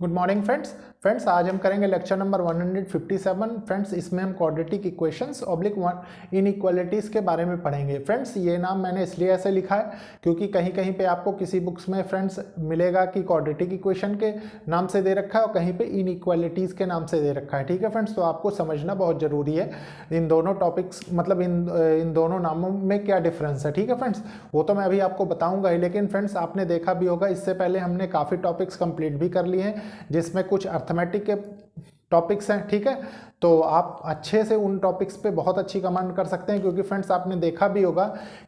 Good morning friends आज हम करेंगे लेक्चर नंबर 157। फ्रेंड्स इसमें हम क्वाड्रेटिक इक्वेशंस ऑब्लिक इनइक्वालिटीज़ के बारे में पढ़ेंगे। फ्रेंड्स ये नाम मैंने इसलिए ऐसे लिखा है क्योंकि कहीं कहीं पे आपको किसी बुक्स में फ्रेंड्स मिलेगा कि क्वाड्रेटिक इक्वेशन के नाम से दे रखा है और कहीं पे इनइक्वालिटीज़ के नाम से दे रखा है। ठीक है फ्रेंड्स, तो आपको समझना बहुत ज़रूरी है इन दोनों टॉपिक्स, मतलब इन दोनों नामों में क्या डिफरेंस है। ठीक है फ्रेंड्स, वो तो मैं अभी आपको बताऊँगा ही, लेकिन फ्रेंड्स आपने देखा भी होगा इससे पहले हमने काफ़ी टॉपिक्स कंप्लीट भी कर लिए हैं जिसमें कुछ अर्थमेटिक के टॉपिक्स हैं। ठीक है, तो आप अच्छे से उन टॉपिक्स पे बहुत अच्छी कमांड कर सकते हैं क्योंकि फ्रेंड्स आपने देखा भी होगा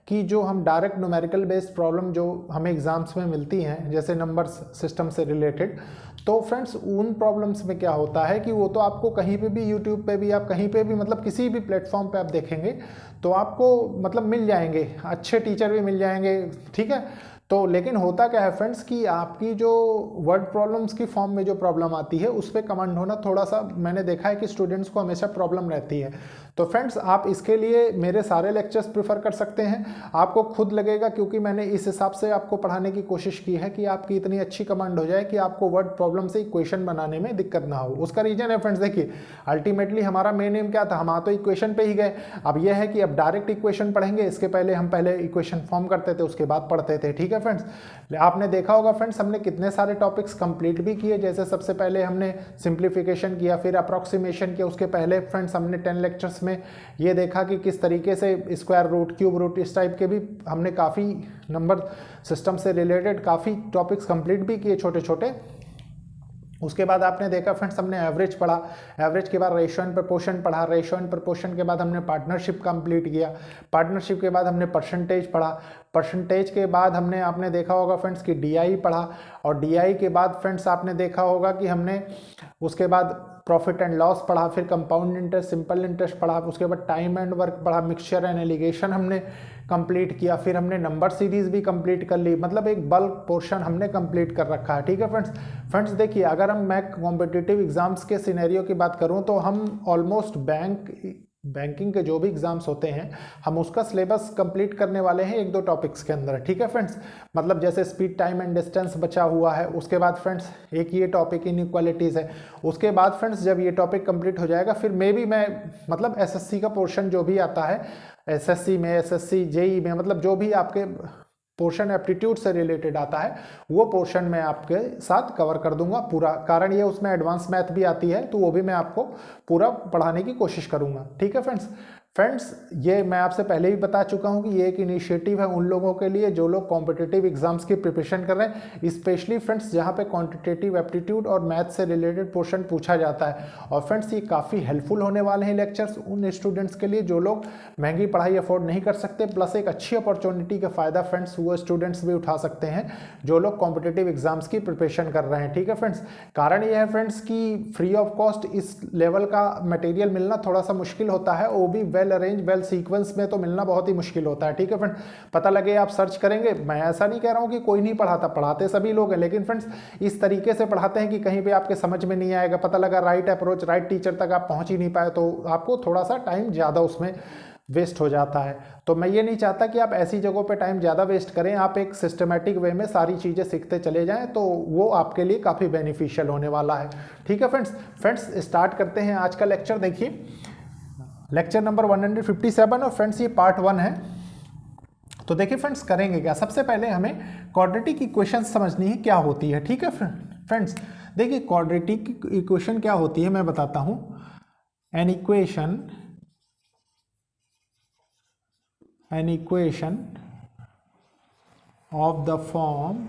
कि जो हम डायरेक्ट न्यूमेरिकल बेस्ड प्रॉब्लम जो हमें एग्जाम्स में मिलती हैं जैसे नंबर्स सिस्टम से रिलेटेड, तो फ्रेंड्स उन प्रॉब्लम्स में क्या होता है कि वो तो आपको कहीं पे भी यूट्यूब पे भी, आप कहीं पे भी, मतलब किसी भी प्लेटफॉर्म पे आप देखेंगे तो आपको मतलब मिल जाएंगे, अच्छे टीचर भी मिल जाएंगे। ठीक है, तो लेकिन होता क्या है फ्रेंड्स कि आपकी जो वर्ड प्रॉब्लम्स की फॉर्म में जो प्रॉब्लम आती है उस पर कमांड होना थोड़ा सा मैंने देखा है कि स्टूडेंट्स को हमेशा प्रॉब्लम रहती है। तो फ्रेंड्स आप इसके लिए मेरे सारे लेक्चर्स प्रेफर कर सकते हैं, आपको खुद लगेगा क्योंकि मैंने इस हिसाब से आपको पढ़ाने की कोशिश की है कि आपकी इतनी अच्छी कमांड हो जाए कि आपको वर्ड प्रॉब्लम से इक्वेशन बनाने में दिक्कत ना हो। उसका रीजन है फ्रेंड्स, देखिए अल्टीमेटली हमारा मेन एम क्या था, हम तो इक्वेशन पे ही गए। अब यह है कि अब डायरेक्ट इक्वेशन पढ़ेंगे, इसके पहले हम पहले इक्वेशन फॉर्म करते थे उसके बाद पढ़ते थे। ठीक है फ्रेंड्स, आपने देखा होगा फ्रेंड्स हमने कितने सारे टॉपिक्स कंप्लीट भी किए, जैसे सबसे पहले हमने सिंप्लीफिकेशन किया, फिर अप्रॉक्सीमेशन किया, उसके पहले फ्रेंड्स हमने 10 लेक्चर्स में ये देखा कि किस तरीके से स्क्वायर रूट, क्यूब रूट, इस टाइप के भी हमने काफ़ी नंबर सिस्टम से रिलेटेड काफ़ी टॉपिक्स कंप्लीट भी किए छोटे छोटे। उसके बाद आपने देखा फ्रेंड्स हमने एवरेज पढ़ा, एवरेज के बाद रेशियो एंड प्रपोर्शन पढ़ा, रेशियो एंड प्रपोर्शन के बाद हमने पार्टनरशिप कंप्लीट किया, पार्टनरशिप के बाद हमने परसेंटेज पढ़ा, परसेंटेज के बाद हमने आपने देखा होगा फ्रेंड्स कि डीआई पढ़ा, और डीआई के बाद फ्रेंड्स आपने देखा होगा कि हमने उसके बाद प्रॉफिट एंड लॉस पढ़ा, फिर कंपाउंड इंटरेस्ट, सिंपल इंटरेस्ट पढ़ा, उसके बाद टाइम एंड वर्क पढ़ा, मिक्सचर एंड एलिगेशन हमने कंप्लीट किया, फिर हमने नंबर सीरीज भी कंप्लीट कर ली, मतलब एक बल्क पोर्शन हमने कंप्लीट कर रखा है। ठीक है फ्रेंड्स देखिए अगर हम मैं कॉम्पिटिटिव एग्जाम्स के सिनेरियो की बात करूं तो हम ऑलमोस्ट बैंकिंग के जो भी एग्जाम्स होते हैं हम उसका सिलेबस कंप्लीट करने वाले हैं एक दो टॉपिक्स के अंदर। ठीक है फ्रेंड्स, मतलब जैसे स्पीड, टाइम एंड डिस्टेंस बचा हुआ है, उसके बाद फ्रेंड्स एक ये टॉपिक इनइक्वालिटीज़ है, उसके बाद फ्रेंड्स जब ये टॉपिक कंप्लीट हो जाएगा फिर मे भी मैं मतलब एसएससी का पोर्शन जो भी आता है, एसएससी में, एसएससी जेई में, मतलब जो भी आपके पोर्शन एप्टीट्यूड से रिलेटेड आता है वो पोर्शन मैं आपके साथ कवर कर दूंगा पूरा। कारण ये उसमें एडवांस मैथ भी आती है तो वो भी मैं आपको पूरा पढ़ाने की कोशिश करूंगा। ठीक है फ्रेंड्स ये मैं आपसे पहले ही बता चुका हूं कि ये एक इनिशिएटिव है उन लोगों के लिए जो लोग कॉम्पिटिटिव एग्जाम्स की प्रिपरेशन कर रहे हैं, स्पेशली फ्रेंड्स जहां पे क्वांटिटेटिव एप्टीट्यूड और मैथ से रिलेटेड पोर्शन पूछा जाता है। और फ्रेंड्स ये काफ़ी हेल्पफुल होने वाले हैं लेक्चर्स उन स्टूडेंट्स के लिए जो लोग महंगी पढ़ाई अफोर्ड नहीं कर सकते, प्लस एक अच्छी अपॉर्चुनिटी का फ़ायदा फ्रेंड्स वो स्टूडेंट्स भी उठा सकते हैं जो लोग कॉम्पिटिटिव एग्जाम्स की प्रिपरेशन कर रहे हैं। ठीक है फ्रेंड्स, कारण यह है फ्रेंड्स कि फ्री ऑफ कॉस्ट इस लेवल का मटेरियल मिलना थोड़ा सा मुश्किल होता है, वो भी वेल अरेंज वेल सीक्वेंस में तो मिलना बहुत ही मुश्किल होता है। ठीक है फ्रेंड्स, पता लगे आप सर्च करेंगे, मैं ऐसा नहीं कह रहा हूं कि कोई नहीं पढ़ाता, पढ़ाते सभी लोग हैं, लेकिन फ्रेंड्स इस तरीके से पढ़ाते हैं कि कहीं पे आपके समझ में नहीं आएगा, पता लगा राइट अप्रोच, राइट टीचर तक आप पहुंच ही नहीं पाए तो आपको थोड़ा सा टाइम ज़्यादा उसमें वेस्ट हो जाता है। तो मैं ये नहीं चाहता कि आप ऐसी जगहों पे टाइम ज़्यादा वेस्ट करें, आप एक सिस्टमेटिक वे में सारी चीज़ें सीखते चले जाएं तो वो आपके लिए काफ़ी बेनिफिशियल होने वाला है। ठीक है फ्रेंड्स स्टार्ट करते हैं आज का लेक्चर। देखिए लेक्चर नंबर 157 और फ्रेंड्स ये पार्ट 1 है। तो देखिए फ्रेंड्स करेंगे क्या, सबसे पहले हमें क्वाड्रेटिक इक्वेशन समझनी है क्या होती है। ठीक है फ्रेंड्स, देखिए क्वाड्रेटिक इक्वेशन क्या होती है मैं बताता हूं। An equation of the form,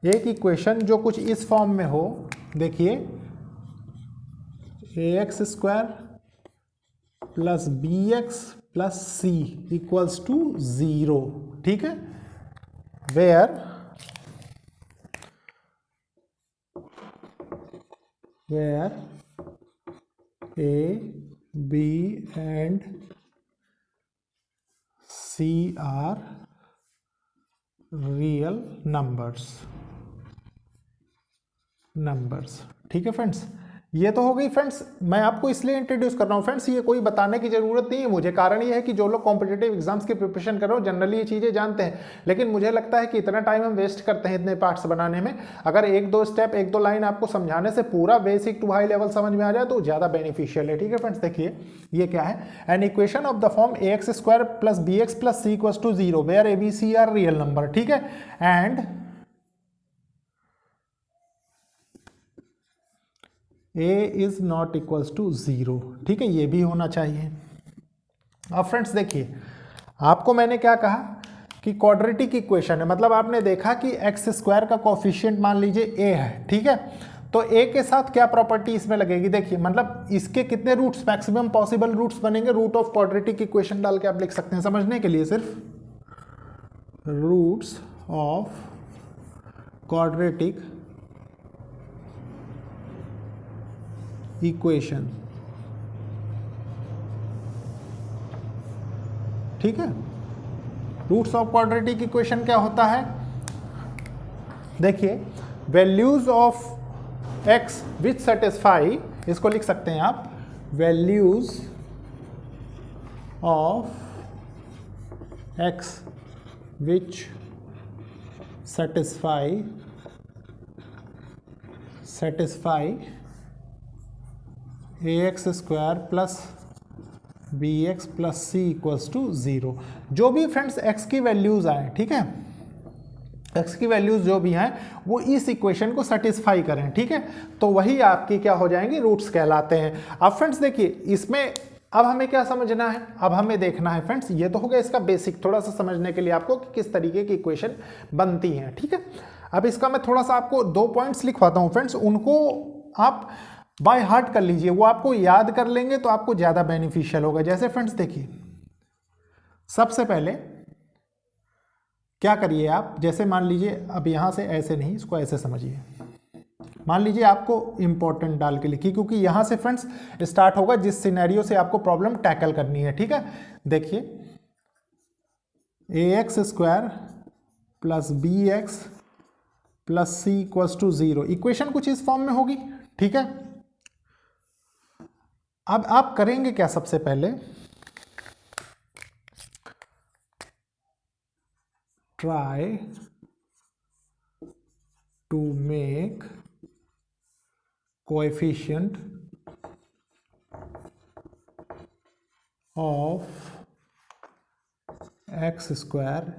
एक इक्वेशन जो कुछ इस फॉर्म में हो, देखिए ax square plus bx plus c equals to 0। ठीक है, where a b and c are real numbers. ठीक है फ्रेंड्स, ये तो हो गई फ्रेंड्स, मैं आपको इसलिए इंट्रोड्यूस कर रहा हूँ फ्रेंड्स, ये कोई बताने की जरूरत नहीं है मुझे। कारण ये है कि जो लोग कॉम्पिटेटिव एग्जाम्स की प्रिपरेशन कर रहे हो जनरली ये चीज़ें जानते हैं, लेकिन मुझे लगता है कि इतना टाइम हम वेस्ट करते हैं इतने पार्ट्स बनाने में। अगर एक दो स्टेप, एक दो लाइन आपको समझाने से पूरा बेसिक टू हाई लेवल समझ में आ जाए तो ज़्यादा बेनिफिशियल है। ठीक है फ्रेंड्स, देखिए ये क्या है, an equation of the form ax square plus b x plus c equals to 0 where a b c are real number. ठीक है, and a is not equals to 0। ठीक है, ये भी होना चाहिए। अब फ्रेंड्स देखिए, आपको मैंने क्या कहा कि क्वाड्रेटिक इक्वेशन है, मतलब आपने देखा कि एक्स स्क्वायर का कोफिशिएंट मान लीजिए a है। ठीक है, तो a के साथ क्या प्रॉपर्टी इसमें लगेगी, देखिए मतलब इसके कितने रूट्स, मैक्सिमम पॉसिबल रूट्स बनेंगे, रूट ऑफ क्वाड्रेटिक इक्वेशन डाल के आप लिख सकते हैं समझने के लिए, सिर्फ रूट्स ऑफ क्वाड्रेटिक इक्वेशन। ठीक है, रूट्स ऑफ क्वाड्रेटिक इक्वेशन क्या होता है, देखिए values of x which satisfy, इसको लिख सकते हैं आप values of x which satisfy a x square plus b x plus c equals to 0। जो भी फ्रेंड्स एक्स की वैल्यूज आए, ठीक है, एक्स की वैल्यूज जो भी हैं वो इस इक्वेशन को सेटिस्फाई करें। ठीक है, तो वही आपकी क्या हो जाएंगी, रूट्स कहलाते हैं। अब फ्रेंड्स देखिए इसमें अब हमें क्या समझना है, अब हमें देखना है फ्रेंड्स, ये तो हो गया इसका बेसिक, थोड़ा सा समझने के लिए आपको कि किस तरीके की इक्वेशन बनती है। ठीक है, अब इसका मैं थोड़ा सा आपको 2 पॉइंट्स लिखवाता हूँ फ्रेंड्स, उनको आप बाय हार्ट कर लीजिए, वो आपको याद कर लेंगे तो आपको ज़्यादा बेनिफिशियल होगा। जैसे फ्रेंड्स देखिए, सबसे पहले क्या करिए आप, जैसे मान लीजिए अब यहाँ से ऐसे नहीं, इसको ऐसे समझिए, मान लीजिए आपको इंपॉर्टेंट डाल के लिखिए, क्योंकि यहाँ से फ्रेंड्स स्टार्ट होगा जिस सिनेरियो से आपको प्रॉब्लम टैकल करनी है। ठीक है, देखिए a x square plus b x plus c equals to 0, equation कुछ इस फॉर्म में होगी। ठीक है, अब आप करेंगे क्या, सबसे पहले try to make coefficient of x square,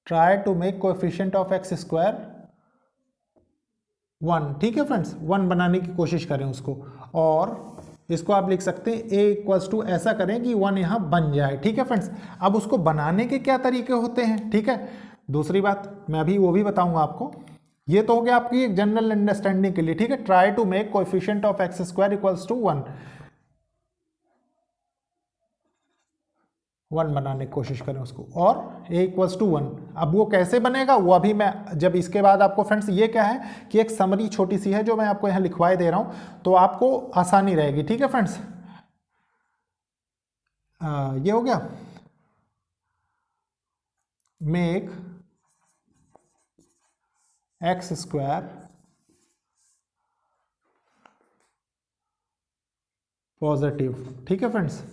try to make coefficient of x square 1। ठीक है फ्रेंड्स, 1 बनाने की कोशिश करें उसको, और इसको आप लिख सकते हैं a इक्वल्स टू, ऐसा करें कि 1 यहाँ बन जाए। ठीक है फ्रेंड्स, अब उसको बनाने के क्या तरीके होते हैं, ठीक है, दूसरी बात मैं अभी वो भी बताऊंगा आपको। ये तो हो गया आपकी एक जनरल अंडरस्टैंडिंग के लिए। ठीक है, try to make coefficient of x square equals to 1 बनाने की कोशिश करें उसको, और a इक्वल्स टू 1। अब वो कैसे बनेगा वो अभी मैं, जब इसके बाद आपको फ्रेंड्स ये क्या है कि एक समरी छोटी सी है जो मैं आपको यहाँ लिखवाए दे रहा हूँ, तो आपको आसानी रहेगी। ठीक है फ्रेंड्स, ये हो गया, मेक एक्स स्क्वायर पॉजिटिव। ठीक है फ्रेंड्स,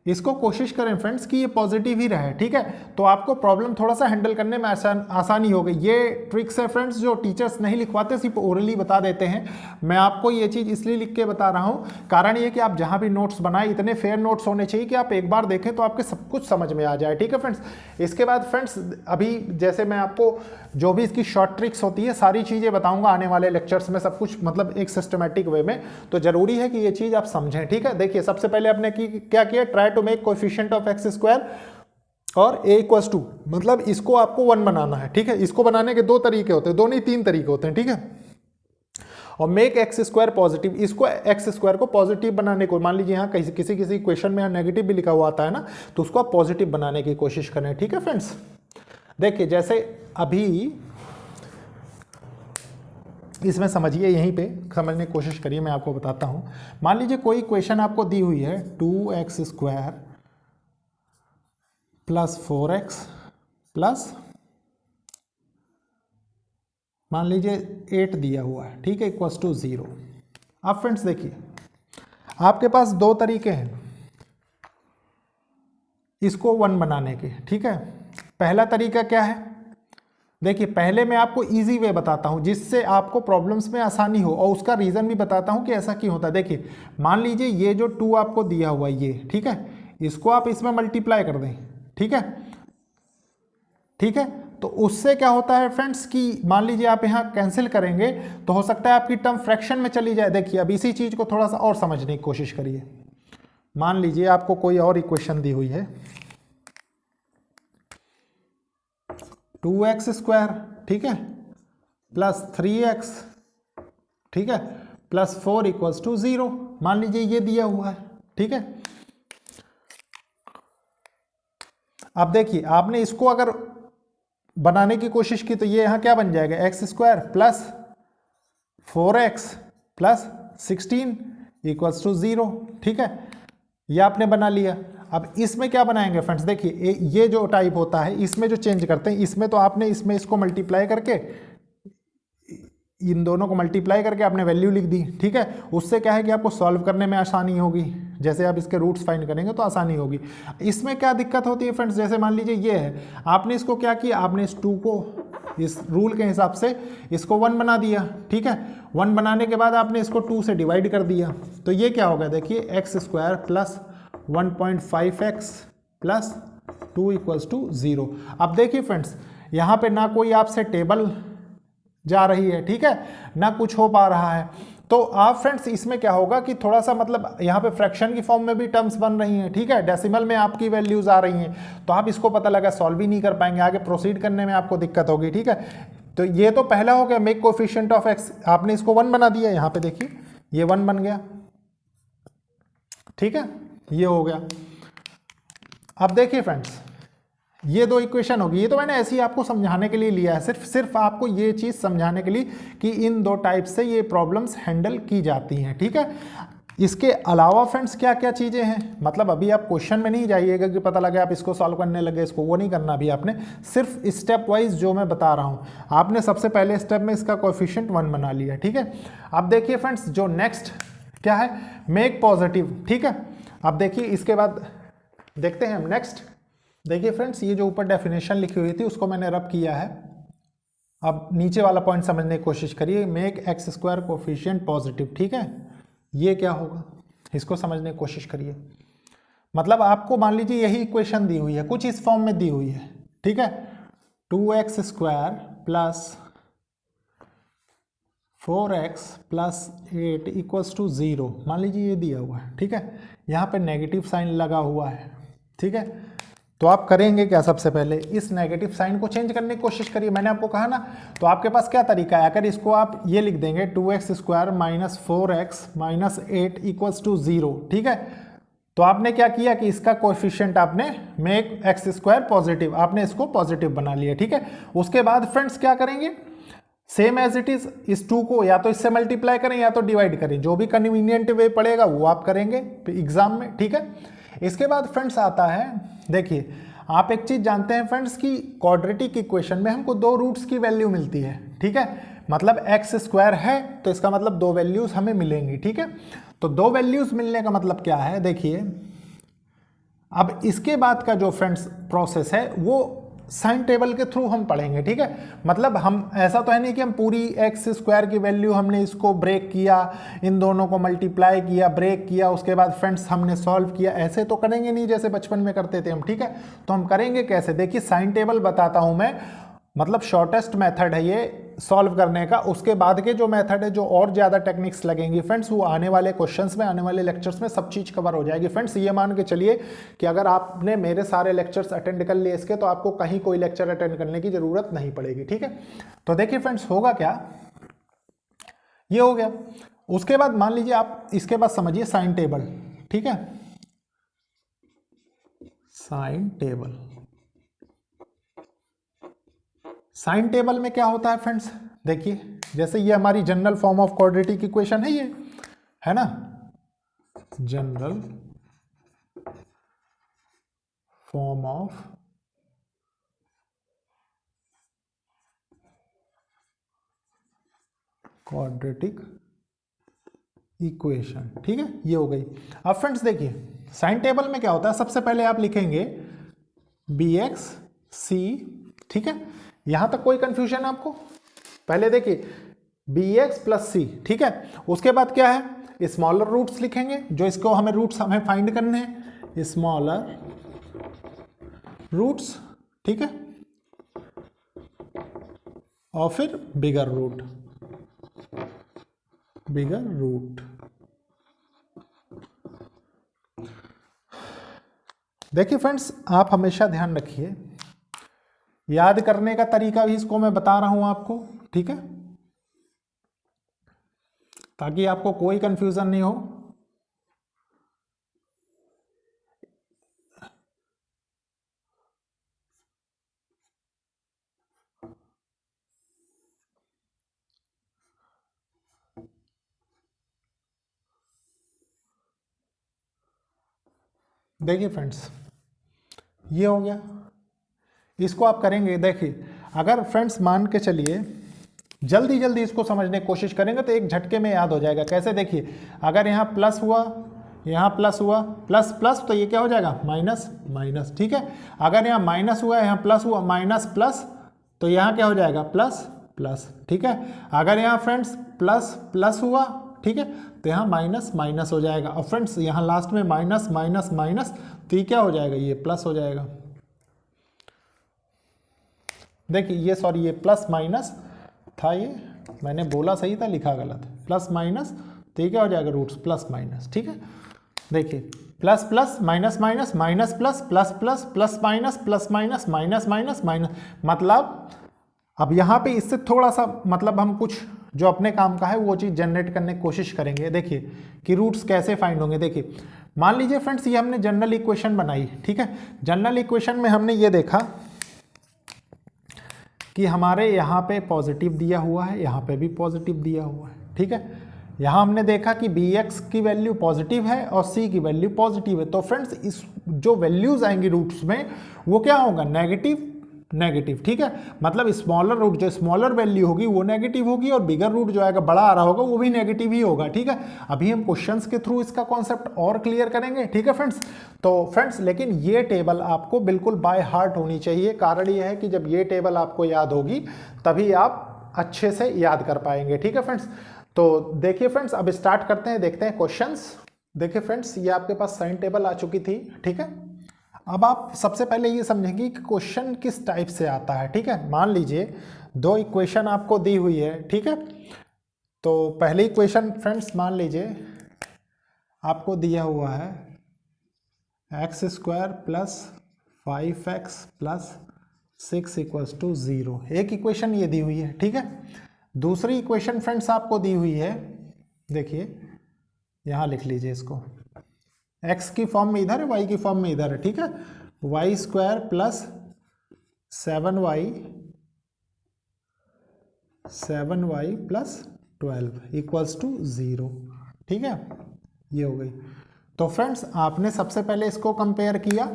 इसको कोशिश करें फ्रेंड्स कि ये पॉजिटिव ही रहे। ठीक है, तो आपको प्रॉब्लम थोड़ा सा हैंडल करने में आसानी हो गई। ये ट्रिक्स है फ्रेंड्स जो टीचर्स नहीं लिखवाते, सिर्फ ओरली बता देते हैं। मैं आपको ये चीज़ इसलिए लिख के बता रहा हूँ, कारण ये कि आप जहाँ भी नोट्स बनाए इतने फेयर नोट्स होने चाहिए कि आप एक बार देखें तो आपके सब कुछ समझ में आ जाए। ठीक है फ्रेंड्स, इसके बाद फ्रेंड्स अभी जैसे मैं आपको जो भी इसकी शॉर्ट ट्रिक्स होती है सारी चीज़ें बताऊँगा आने वाले लेक्चर्स में, सब कुछ मतलब एक सिस्टमेटिक वे में, तो जरूरी है कि ये चीज़ आप समझें। ठीक है, देखिए सबसे पहले आपने क्या किया, try to make coefficient of x square और a इक्वल्स टू, मतलब इसको आपको 1 बनाना है। ठीक है, इसको बनाने के 2 तरीके होते हैं, 2 नहीं 3 तरीके होते हैं। ठीक है, और मेक एक्स स्क्वायर पॉजिटिव, इसको एक्स स्क्वायर को पॉजिटिव बनाने को, मान लीजिए यहाँ किसी किसी क्वेश्चन में नेगेटिव भी लिखा हुआ आता है ना, तो उसको आप पॉजिटिव बनाने की कोशिश करें। ठीक है फ्रेंड्स, देखिए जैसे अभी इसमें समझिए, यहीं पे समझने की कोशिश करिए, मैं आपको बताता हूँ। मान लीजिए कोई इक्वेशन आपको दी हुई है 2x square plus 4x plus मान लीजिए 8 दिया हुआ है, ठीक है, इक्वल्स टू 0। अब फ्रेंड्स देखिए, आपके पास दो तरीके हैं इसको 1 बनाने के, ठीक है। पहला तरीका क्या है, देखिए पहले मैं आपको इजी वे बताता हूं जिससे आपको प्रॉब्लम्स में आसानी हो, और उसका रीज़न भी बताता हूं कि ऐसा क्यों होता है। देखिए मान लीजिए ये जो 2 आपको दिया हुआ है ये, ठीक है, इसको आप इसमें मल्टीप्लाई कर दें, ठीक है, ठीक है। तो उससे क्या होता है फ्रेंड्स कि मान लीजिए आप यहाँ कैंसिल करेंगे तो हो सकता है आपकी टर्म फ्रैक्शन में चली जाए। देखिए अब इसी चीज़ को थोड़ा सा और समझने की कोशिश करिए। मान लीजिए आपको कोई और इक्वेशन दी हुई है 2x स्क्वायर, ठीक है, प्लस 3x, ठीक है, प्लस 4 इक्वल्स टू 0। मान लीजिए ये दिया हुआ है, ठीक है। अब देखिए आपने इसको अगर बनाने की कोशिश की तो ये यहाँ क्या बन जाएगा, x square plus 4x plus 16 equals to 0, ठीक है, ये आपने बना लिया। अब इसमें क्या बनाएंगे फ्रेंड्स, देखिए ये जो टाइप होता है इसमें जो चेंज करते हैं, इसमें तो आपने इसमें इसको मल्टीप्लाई करके, इन दोनों को मल्टीप्लाई करके आपने वैल्यू लिख दी, ठीक है। उससे क्या है कि आपको सॉल्व करने में आसानी होगी, जैसे आप इसके रूट्स फाइंड करेंगे तो आसानी होगी। इसमें क्या दिक्कत होती है फ्रेंड्स, जैसे मान लीजिए ये है, आपने इसको क्या किया, आपने इस 2 को इस रूल के हिसाब से इसको 1 बना दिया, ठीक है। 1 बनाने के बाद आपने इसको 2 से डिवाइड कर दिया, तो ये क्या होगा, देखिए x square plus 1.5x plus 2 equals to 0। अब देखिए फ्रेंड्स यहाँ पे ना कोई आपसे टेबल जा रही है, ठीक है, ना कुछ हो पा रहा है। तो आप फ्रेंड्स इसमें क्या होगा कि थोड़ा सा मतलब यहाँ पे फ्रैक्शन की फॉर्म में भी टर्म्स बन रही हैं, ठीक है, डेसिमल में आपकी वैल्यूज आ रही हैं, तो आप इसको पता लगा सॉल्व ही नहीं कर पाएंगे, आगे प्रोसीड करने में आपको दिक्कत होगी, ठीक है। तो ये तो पहला हो गया मेक कोफिशिएंट ऑफ एक्स, आपने इसको 1 बना दिया, यहाँ पे देखिए ये 1 बन गया, ठीक है, ये हो गया। अब देखिए फ्रेंड्स ये दो इक्वेशन होगी, ये तो मैंने ऐसे ही आपको समझाने के लिए लिया है, सिर्फ आपको ये चीज़ समझाने के लिए कि इन दो टाइप से ये प्रॉब्लम्स हैंडल की जाती हैं, ठीक है। इसके अलावा फ्रेंड्स क्या क्या चीज़ें हैं, मतलब अभी आप क्वेश्चन में नहीं जाइएगा कि पता लगे आप इसको सॉल्व करने लगे, इसको वो नहीं करना अभी आपने, सिर्फ स्टेप वाइज जो मैं बता रहा हूँ, आपने सबसे पहले स्टेप में इसका कोएफिशिएंट 1 बना लिया, ठीक है। अब देखिए फ्रेंड्स जो नेक्स्ट क्या है, मेक पॉजिटिव, ठीक है। अब देखिए इसके बाद देखते हैं हम नेक्स्ट। देखिए फ्रेंड्स ये जो ऊपर डेफिनेशन लिखी हुई थी उसको मैंने रब किया है, अब नीचे वाला पॉइंट समझने की कोशिश करिए, make x square coefficient positive, ठीक है, ये क्या होगा इसको समझने की कोशिश करिए। मतलब आपको मान लीजिए यही इक्वेशन दी हुई है, कुछ इस फॉर्म में दी हुई है, ठीक है, 2x square plus 4x plus 8 equals to 0, मान लीजिए ये दिया हुआ है, ठीक है, यहाँ पे नेगेटिव साइन लगा हुआ है, ठीक है। तो आप करेंगे क्या, सबसे पहले इस नेगेटिव साइन को चेंज करने की कोशिश करिए, मैंने आपको कहा ना। तो आपके पास क्या तरीका है, अगर इसको आप ये लिख देंगे 2x square minus 4x minus 8 equals to 0, ठीक है, तो आपने क्या किया कि इसका कोएफिशिएंट आपने मेक एक्स स्क्वायर पॉजिटिव, आपने इसको पॉजिटिव बना लिया, ठीक है। उसके बाद फ्रेंड्स क्या करेंगे, सेम एज इट इज इस 2 को या तो इससे मल्टीप्लाई करें या तो डिवाइड करें, जो भी कन्वीनियंट वे पड़ेगा वो आप करेंगे एग्जाम में, ठीक है। इसके बाद फ्रेंड्स आता है, देखिए आप एक चीज जानते हैं फ्रेंड्स कि क्वाड्रेटिक इक्वेशन में हमको 2 रूट्स की वैल्यू मिलती है, ठीक है, मतलब एक्स स्क्वायर है तो इसका मतलब 2 वैल्यूज हमें मिलेंगी, ठीक है। तो 2 वैल्यूज मिलने का मतलब क्या है, देखिए अब इसके बाद का जो फ्रेंड्स प्रोसेस है वो साइन टेबल के थ्रू हम पढ़ेंगे, ठीक है। मतलब हम ऐसा तो है नहीं कि हम पूरी एक्स स्क्वायर की वैल्यू हमने इसको ब्रेक किया, इन दोनों को मल्टीप्लाई किया, ब्रेक किया, उसके बाद फ्रेंड्स हमने सॉल्व किया, ऐसे तो करेंगे नहीं जैसे बचपन में करते थे हम, ठीक है। तो हम करेंगे कैसे, देखिए साइन टेबल बताता हूं मैं, मतलब शॉर्टेस्ट मेथड है ये सॉल्व करने का। उसके बाद के जो मेथड है, जो और ज़्यादा टेक्निक्स लगेंगी फ्रेंड्स, वो आने वाले क्वेश्चंस में, आने वाले लेक्चर्स में सब चीज़ कवर हो जाएगी फ्रेंड्स। ये मान के चलिए कि अगर आपने मेरे सारे लेक्चर्स अटेंड कर लिए इसके, तो आपको कहीं कोई लेक्चर अटेंड करने की ज़रूरत नहीं पड़ेगी, ठीक है। तो देखिए फ्रेंड्स होगा क्या, ये हो गया। उसके बाद मान लीजिए आप इसके बाद समझिए साइन टेबल, ठीक है, साइन टेबल। साइन टेबल में क्या होता है फ्रेंड्स, देखिए जैसे ये हमारी general form of quadratic equation है, ये है ना, general form of quadratic equation. ठीक है, ये हो गई। अब फ्रेंड्स देखिए साइन टेबल में क्या होता है, सबसे पहले आप लिखेंगे bx c। ठीक है, यहां तक कोई कंफ्यूजन है आपको? पहले देखिए bx प्लस सी, ठीक है। उसके बाद क्या है, स्मॉलर रूट्स लिखेंगे, जो इसको हमें रूट्स हमें फाइंड करने हैं, स्मॉलर रूट्स, ठीक है, और फिर बिगर रूट, बिगर रूट। देखिए फ्रेंड्स, आप हमेशा ध्यान रखिए, याद करने का तरीका भी इसको मैं बता रहा हूं आपको, ठीक है, ताकि आपको कोई कंफ्यूजन नहीं हो। देखिए फ्रेंड्स, ये हो गया, इसको आप करेंगे। देखिए अगर फ्रेंड्स मान के चलिए जल्दी जल्दी इसको समझने की कोशिश करेंगे तो एक झटके में याद हो जाएगा। कैसे, देखिए अगर यहाँ प्लस हुआ, यहाँ प्लस हुआ, प्लस प्लस, तो ये क्या हो जाएगा, माइनस माइनस। ठीक है, अगर यहाँ माइनस हुआ, यहाँ प्लस हुआ, माइनस प्लस, तो यहाँ क्या हो जाएगा, प्लस प्लस। ठीक है, अगर यहाँ फ्रेंड्स प्लस प्लस हुआ, ठीक है, तो यहाँ माइनस माइनस हो जाएगा। और फ्रेंड्स यहाँ लास्ट में माइनस माइनस माइनस, तो ये क्या हो जाएगा, ये प्लस हो जाएगा। देखिए ये सॉरी, ये प्लस माइनस था, ये मैंने बोला सही था, लिखा गलत, प्लस माइनस, तो ये क्या हो जाएगा, रूट्स प्लस माइनस। ठीक है, देखिए plus plus minus minus minus plus plus plus plus minus plus minus minus minus minus, मतलब अब यहाँ पे इससे थोड़ा सा मतलब हम कुछ जो अपने काम का है वो चीज़ जनरेट करने की कोशिश करेंगे। देखिए कि रूट्स कैसे फाइंड होंगे। देखिए मान लीजिए फ्रेंड्स, ये हमने जनरल इक्वेशन बनाई, ठीक है, जनरल इक्वेशन में हमने ये देखा कि हमारे यहाँ पे पॉजिटिव दिया हुआ है, यहाँ पे भी पॉजिटिव दिया हुआ है। ठीक है, यहाँ हमने देखा कि bx की वैल्यू पॉजिटिव है और c की वैल्यू पॉजिटिव है। तो फ्रेंड्स इस जो वैल्यूज आएंगी रूट्स में वो क्या होगा, नेगेटिव नेगेटिव। ठीक है, मतलब स्मॉलर रूट जो स्मॉलर वैल्यू होगी वो नेगेटिव होगी और बिगर रूट जो आएगा बड़ा आ रहा होगा वो भी नेगेटिव ही होगा। ठीक है, अभी हम क्वेश्चंस के थ्रू इसका कॉन्सेप्ट और क्लियर करेंगे। ठीक है फ्रेंड्स, तो फ्रेंड्स लेकिन ये टेबल आपको बिल्कुल बाय हार्ट होनी चाहिए। कारण ये है कि जब ये टेबल आपको याद होगी तभी आप अच्छे से याद कर पाएंगे। ठीक है फ्रेंड्स, तो देखिए फ्रेंड्स अब स्टार्ट करते हैं, देखते हैं क्वेश्चंस। देखिए फ्रेंड्स, ये आपके पास साइन टेबल आ चुकी थी। ठीक है, अब आप सबसे पहले ये समझेंगे कि क्वेश्चन किस टाइप से आता है। ठीक है, मान लीजिए दो इक्वेशन आपको दी हुई है। ठीक है, तो पहली इक्वेशन फ्रेंड्स मान लीजिए आपको दिया हुआ है x square plus 5x plus 6 equals to 0। एक इक्वेशन ये दी हुई है। ठीक है, दूसरी इक्वेशन फ्रेंड्स आपको दी हुई है, देखिए यहाँ लिख लीजिए इसको, x की फॉर्म में इधर है, y की फॉर्म में इधर है। ठीक है, y square plus 7y plus 12 equals to 0। ठीक है, ये हो गई। तो फ्रेंड्स आपने सबसे पहले इसको कंपेयर किया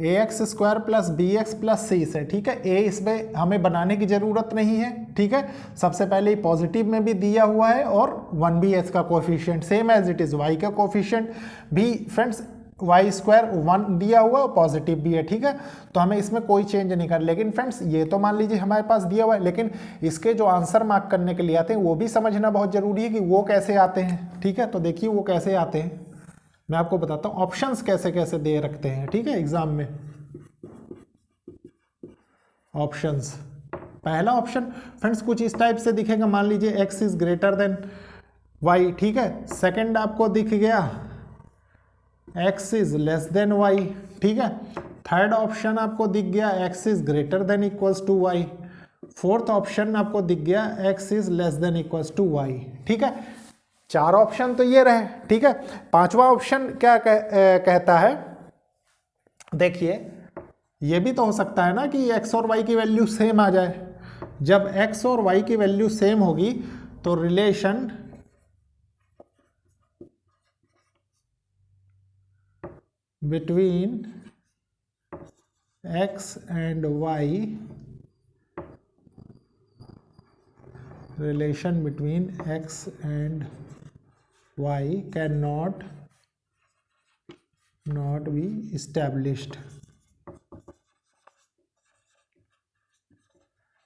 ax square plus bx plus c से। ठीक है, a इसमें हमें बनाने की जरूरत नहीं है। ठीक है, सबसे पहले ही पॉजिटिव में भी दिया हुआ है और 1 भी h का coefficient same as it is, y का कोफिशिएंट भी फ्रेंड्स वाई स्क्वायर 1 दिया हुआ है, पॉजिटिव भी है। ठीक है, तो हमें इसमें कोई चेंज नहीं कर। लेकिन फ्रेंड्स ये तो मान लीजिए हमारे पास दिया हुआ है, लेकिन इसके जो आंसर मार्क करने के लिए आते हैं वो भी समझना बहुत जरूरी है कि वो कैसे आते हैं। ठीक है, तो देखिए वो कैसे आते हैं, मैं आपको बताता हूँ ऑप्शंस कैसे कैसे दे रखते हैं। ठीक है, एग्जाम में ऑप्शंस, पहला ऑप्शन फ्रेंड्स कुछ इस टाइप से दिखेगा, मान लीजिए x is greater than y। ठीक है, सेकंड आपको दिख गया x is less than y। ठीक है, थर्ड ऑप्शन आपको दिख गया x is greater than equals to y। Fourth option आपको दिख गया x is less than equals to y। ठीक है, चार ऑप्शन तो ये रहे। ठीक है, पांचवा ऑप्शन क्या कहता है, देखिए ये भी तो हो सकता है ना कि x और y की वैल्यू सेम आ जाए। जब x और y की वैल्यू सेम होगी तो relation between x and y relation between x and y cannot not be established।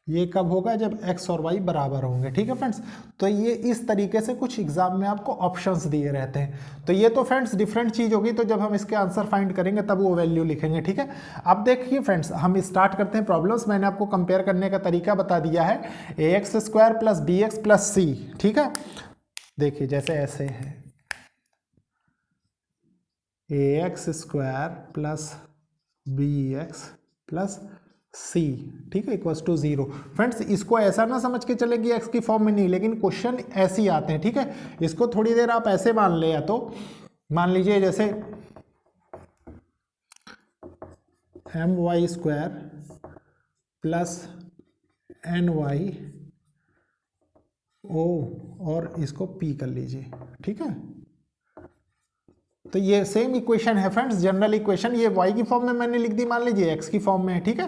ये कब होगा? जब x और y बराबर होंगे। ठीक है फ्रेंड्स, तो ये इस तरीके से कुछ एग्जाम में आपको ऑप्शंस दिए रहते हैं। तो ये तो फ्रेंड्स डिफरेंट चीज होगी, तो जब हम इसके आंसर फाइंड करेंगे तब वो वैल्यू लिखेंगे। ठीक है, अब देखिए फ्रेंड्स, हम स्टार्ट करते हैं प्रॉब्लम्स। मैंने आपको कंपेयर करने का तरीका बता दिया है, ax² + bx + c। ठीक है, देखिए जैसे ऐसे है ax² + bx + c, ठीक है, = 0। फ्रेंड्स इसको ऐसा ना समझ के चले कि एक्स की फॉर्म में नहीं, लेकिन क्वेश्चन ऐसे ही आते हैं। ठीक है, इसको थोड़ी देर आप ऐसे मान ले, या तो मान लीजिए जैसे my² + ny o और इसको p कर लीजिए। ठीक है, तो ये सेम इक्वेशन है फ्रेंड्स, जनरल इक्वेशन। ये y की फॉर्म में मैंने लिख दी, मान लीजिए x की फॉर्म में है। ठीक है,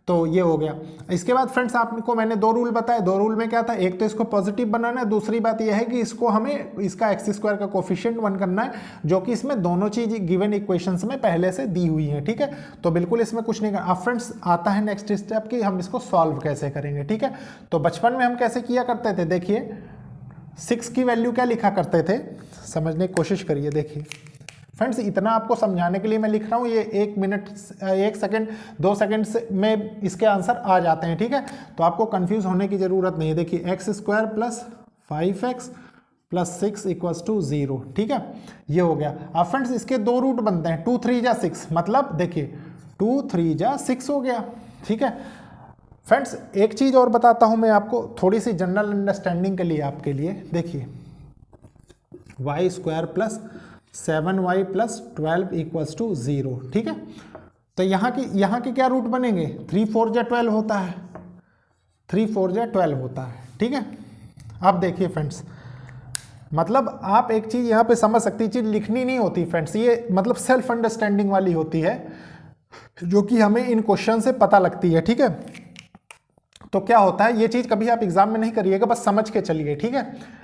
तो ये हो गया। इसके बाद फ्रेंड्स आपको मैंने 2 रूल बताए। 2 रूल में क्या था? एक तो इसको पॉजिटिव बनाना है, दूसरी बात यह है कि इसको हमें इसका x² का कोफिशिएंट 1 करना है, जो कि इसमें दोनों चीज गिवन इक्वेशंस में पहले से दी हुई है। ठीक है, तो बिल्कुल इसमें कुछ नहीं करना। अब फ्रेंड्स आता है नेक्स्ट स्टेप कि हम इसको सॉल्व कैसे करेंगे। ठीक है, तो बचपन में हम कैसे किया करते थे, देखिए 6 की वैल्यू क्या लिखा करते थे, समझने की कोशिश करिए। देखिए फ्रेंड्स, इतना आपको समझाने के लिए मैं लिख रहा हूँ, ये 1 मिनट 1 सेकंड 2 सेकंड में इसके आंसर आ जाते हैं। ठीक है, तो आपको कंफ्यूज होने की जरूरत नहीं है। देखिए x² + 5x + 6 = 0। ठीक है, ये हो गया। अब फ्रेंड्स इसके 2 रूट बनते हैं, 2 3 जा 6, मतलब देखिए 2 3 जा 6 हो गया। ठीक है फ्रेंड्स, एक चीज और बताता हूं मैं आपको, थोड़ी सी जनरल अंडरस्टैंडिंग के लिए आपके लिए। देखिए y² + 7y + 12 = 0। ठीक है, तो यहाँ की क्या रूट बनेंगे? 3 4 जा 12 होता है, 3 4 जा 12 होता है। ठीक है, अब देखिए फ्रेंड्स, मतलब आप एक चीज यहाँ पे समझ सकती, चीज लिखनी नहीं होती फ्रेंड्स, ये मतलब सेल्फ अंडरस्टैंडिंग वाली होती है, जो कि हमें इन क्वेश्चन से पता लगती है। ठीक है, तो क्या होता है, ये चीज कभी आप एग्जाम में नहीं करिएगा, बस समझ के चलिए। ठीक है,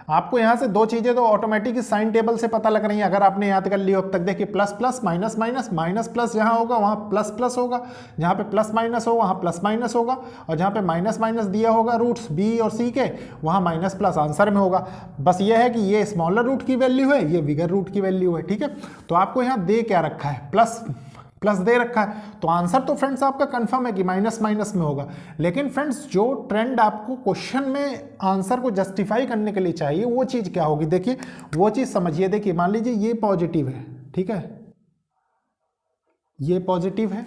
आपको यहाँ से 2 चीजें तो ऑटोमेटिक साइन टेबल से पता लग रही हैं, अगर आपने याद कर लिया अब तक। देखिए plus plus minus minus, minus plus जहाँ होगा वहाँ प्लस प्लस होगा, जहाँ पे प्लस माइनस होगा वहाँ प्लस माइनस होगा, और जहाँ पे माइनस माइनस दिया होगा रूट्स बी और सी के, वहाँ माइनस प्लस आंसर में होगा। बस ये है कि ये स्मॉलर रूट की वैल्यू है, ये बिगर रूट की वैल्यू है। ठीक है, तो आपको यहाँ दे क्या रखा है? प्लस प्लस दे रखा है, तो आंसर तो फ्रेंड्स आपका कंफर्म है कि माइनस माइनस में होगा। लेकिन फ्रेंड्स जो ट्रेंड आपको क्वेश्चन में आंसर को जस्टिफाई करने के लिए चाहिए, वो चीज क्या होगी? देखिए वो चीज समझिए। देखिए मान लीजिए ये पॉजिटिव है, ठीक है, ये पॉजिटिव है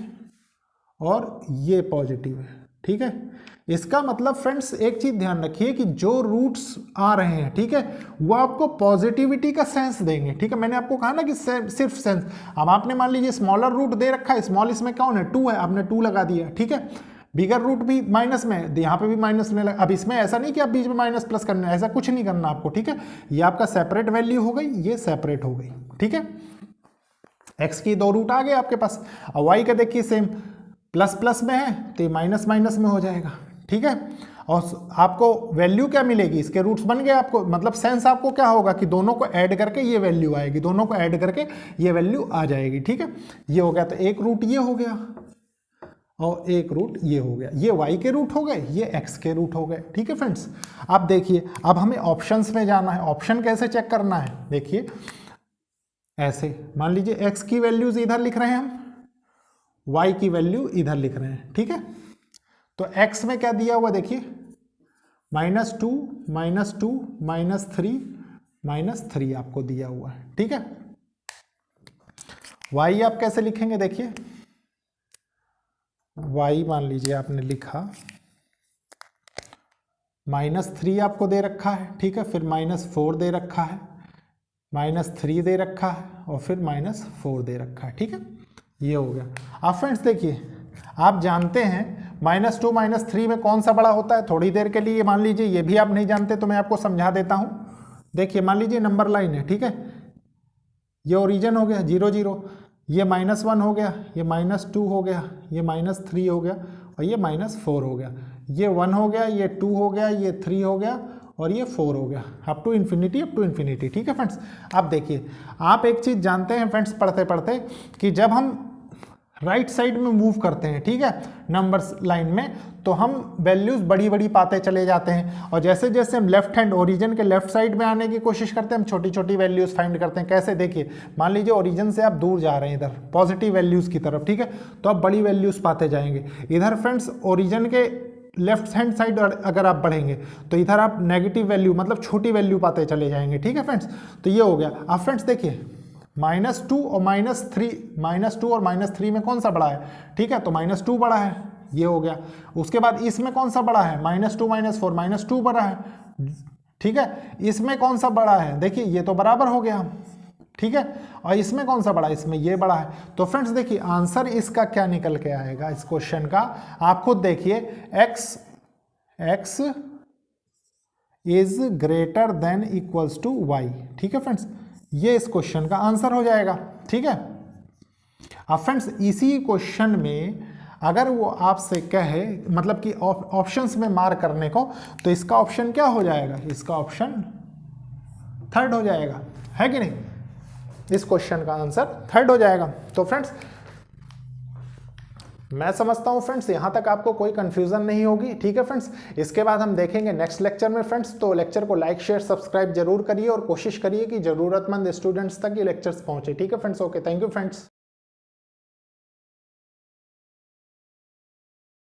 और ये पॉजिटिव है। ठीक है, इसका मतलब फ्रेंड्स एक चीज ध्यान रखिए कि जो रूट्स आ रहे हैं, ठीक है, वो आपको पॉजिटिविटी का सेंस देंगे। ठीक है, मैंने आपको कहा ना कि सिर्फ सेंस। अब आपने मान लीजिए स्मॉलर रूट दे रखा है, स्मॉल इसमें कौन है? 2 है, आपने 2 लगा दिया। ठीक है, बिगर रूट भी माइनस में, यहाँ पे भी माइनस में लगा। अब इसमें ऐसा नहीं कि आप बीच में माइनस प्लस करना है, ऐसा कुछ नहीं करना आपको। ठीक है, ये आपका सेपरेट वैल्यू हो गई, ये सेपरेट हो गई। ठीक है, एक्स की 2 रूट आ गए आपके पास। और वाई का देखिए सेम, प्लस प्लस में है तो ये माइनस माइनस में हो जाएगा। ठीक है, और आपको वैल्यू क्या मिलेगी? इसके रूट्स बन गए आपको, मतलब सेंस आपको क्या होगा कि दोनों को ऐड करके ये वैल्यू आएगी, दोनों को ऐड करके ये वैल्यू आ जाएगी। ठीक है, ये हो गया, तो एक रूट ये हो गया और एक रूट ये हो गया। ये y के रूट हो गए, ये x के रूट हो गए। ठीक है फ्रेंड्स, अब देखिए, अब हमें ऑप्शंस में जाना है। ऑप्शन कैसे चेक करना है? देखिए ऐसे मान लीजिए x की वैल्यूज इधर लिख रहे हैं हम, y की वैल्यू इधर लिख रहे हैं। ठीक है, तो x में क्या दिया हुआ देखिए, -2 -2 -3 -3 आपको दिया हुआ है। ठीक है, y आप कैसे लिखेंगे? देखिए y मान लीजिए आपने लिखा -3 आपको दे रखा है। ठीक है, फिर -4 दे रखा है, -3 दे रखा है और फिर -4 दे रखा है। ठीक है, ये हो गया। अब फ्रेंड्स देखिए, आप जानते हैं -2 -3 में कौन सा बड़ा होता है? थोड़ी देर के लिए मान लीजिए ये भी आप नहीं जानते तो मैं आपको समझा देता हूं। देखिए मान लीजिए नंबर लाइन है, ठीक है, ये ओरिजिन हो गया 0 0, ये -1 हो गया, ये -2 हो गया, ये -3 हो गया और ये -4 हो गया, ये 1 हो गया, ये 2 हो गया, ये 3 हो गया और ये 4 हो गया, अप टू इन्फिनिटी। ठीक है फ्रेंड्स, अब देखिए आप एक चीज़ जानते हैं फ्रेंड्स पढ़ते पढ़ते कि जब हम राइट साइड में मूव करते हैं, ठीक है, नंबर्स लाइन में, तो हम वैल्यूज बड़ी बड़ी पाते चले जाते हैं, और जैसे जैसे हम लेफ्ट हैंड ओरिजिन के लेफ्ट साइड में आने की कोशिश करते हैं हम छोटी छोटी वैल्यूज फाइंड करते हैं। कैसे, देखिए मान लीजिए ओरिजिन से आप दूर जा रहे हैं इधर पॉजिटिव वैल्यूज की तरफ, ठीक है, तो आप बड़ी वैल्यूज पाते जाएंगे। इधर फ्रेंड्स ओरिजिन के लेफ्ट हैंड साइड अगर आप बढ़ेंगे तो इधर आप नेगेटिव वैल्यू मतलब छोटी वैल्यू पाते चले जाएंगे। ठीक है फ्रेंड्स, तो ये हो गया। अब फ्रेंड्स देखिए -2 और -2 और -3 में कौन सा बड़ा है, ठीक है, तो -2 बड़ा है, ये हो गया। उसके बाद इसमें कौन सा बड़ा है, -2 -4, -2 बड़ा है, ठीक है। इसमें कौन सा बड़ा है, देखिए ये तो बराबर हो गया, ठीक है, और इसमें कौन सा बड़ा है, इसमें ये बड़ा है। तो फ्रेंड्स देखिए आंसर इसका क्या निकल के आएगा इस क्वेश्चन का, आप खुद देखिए, x is greater than equals to y। ठीक है फ्रेंड्स, ये इस क्वेश्चन का आंसर हो जाएगा। ठीक है, अब फ्रेंड्स इसी क्वेश्चन में अगर वो आपसे कहे मतलब कि ऑप्शंस में मार्क करने को, तो इसका ऑप्शन क्या हो जाएगा, इसका ऑप्शन थर्ड हो जाएगा, है कि नहीं, इस क्वेश्चन का आंसर थर्ड हो जाएगा। तो फ्रेंड्स मैं समझता हूं फ्रेंड्स यहां तक आपको कोई कंफ्यूजन नहीं होगी। ठीक है फ्रेंड्स, इसके बाद हम देखेंगे नेक्स्ट लेक्चर में फ्रेंड्स, तो लेक्चर को लाइक शेयर सब्सक्राइब जरूर करिए और कोशिश करिए कि जरूरतमंद स्टूडेंट्स तक ये लेक्चर्स पहुंचे। ठीक है friends, okay, thank you friends.